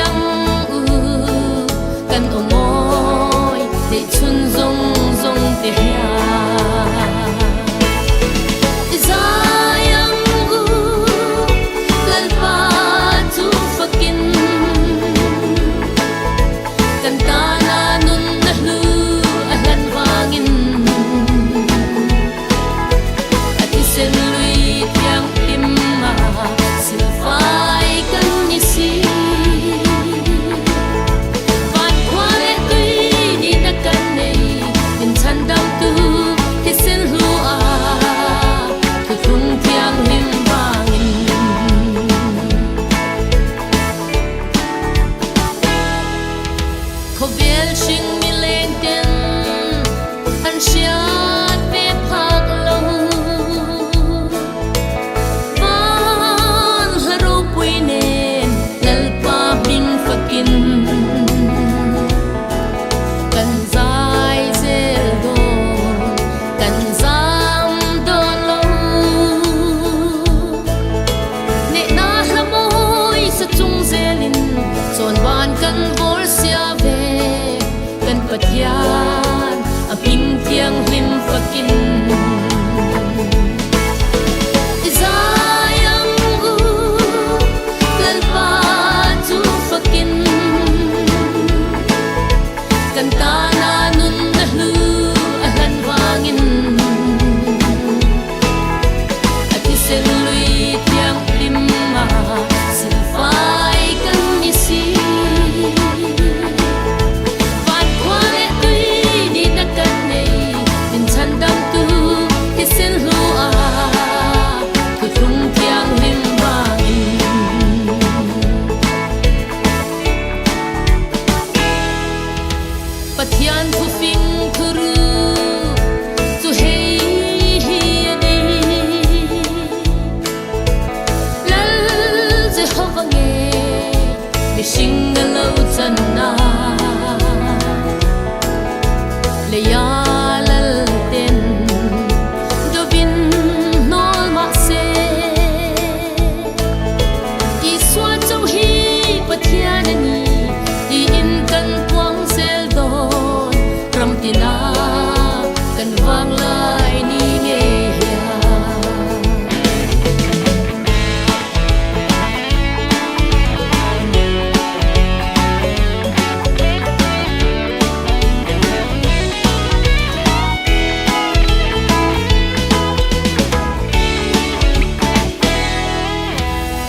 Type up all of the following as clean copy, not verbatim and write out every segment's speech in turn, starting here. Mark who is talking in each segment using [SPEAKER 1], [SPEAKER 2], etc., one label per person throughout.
[SPEAKER 1] lang kan omoy để chun zong zong te hia zayang u lalpa tu fakin kan tana nun na lu ahlan wangin at isen lui tiang imma silfai kan nisi van kwale tui ni na kan nei in chan dam tu hisen lu a tu thung tiang him wangin ko vel shing mi leng ten an shiat pe phak lo van haro pui nen lal pa bin fakin kan zai zel do kan zam don lo ne na lamoi sa chung zelin chon ban kan vor sia ve kan pathian a pin thiang hlim fakin zayang u lalpa tu fakin kan tana nun na lu ahlan wangin at isen lui tiang limma silfai kan nisi van kwale tui ni na kan nei in chan dam tu hisen lu a tu thung tiang lim wangin pathian thu fing thuru tu hei hi ani lal je hawange mi sing lo chan na le ya lal ten do bin nol ma se i swa chau hi pathian ani i in kan puang sel don ram tina kan wang lai ni nge ya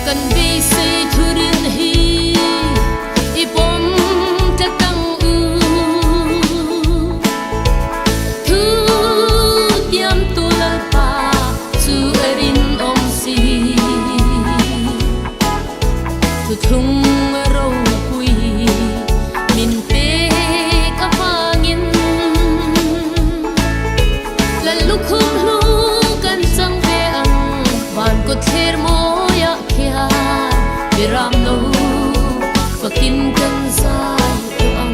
[SPEAKER 1] kan bi se thurin hi ipom te tang u thu tiam tu lalpa chu erin om si thu thung ro pui min pe ka wangin lan lu khum lu kan chang ve ang van ko ther mo ya khia biram no fakin kan sai tu ang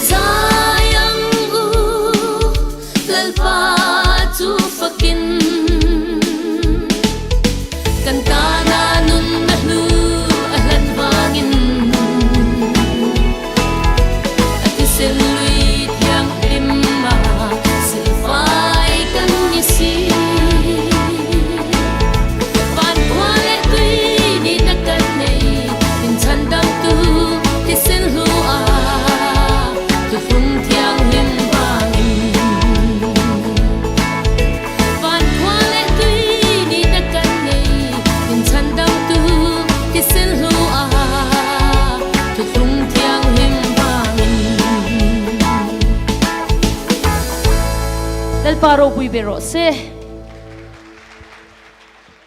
[SPEAKER 1] zayang u lalpa tu fakin kan tana nun na lu ahlan wangin at isen lui tiang limma silfai kan nisi van kwale tui ni na kan nei in chan dam tu hisen lu a tu thung tiang him wangin van kwale tui ni na kan nei in chan dam tu hisen lu a tu thung tiang him wangin
[SPEAKER 2] Lalpa ro pui bero se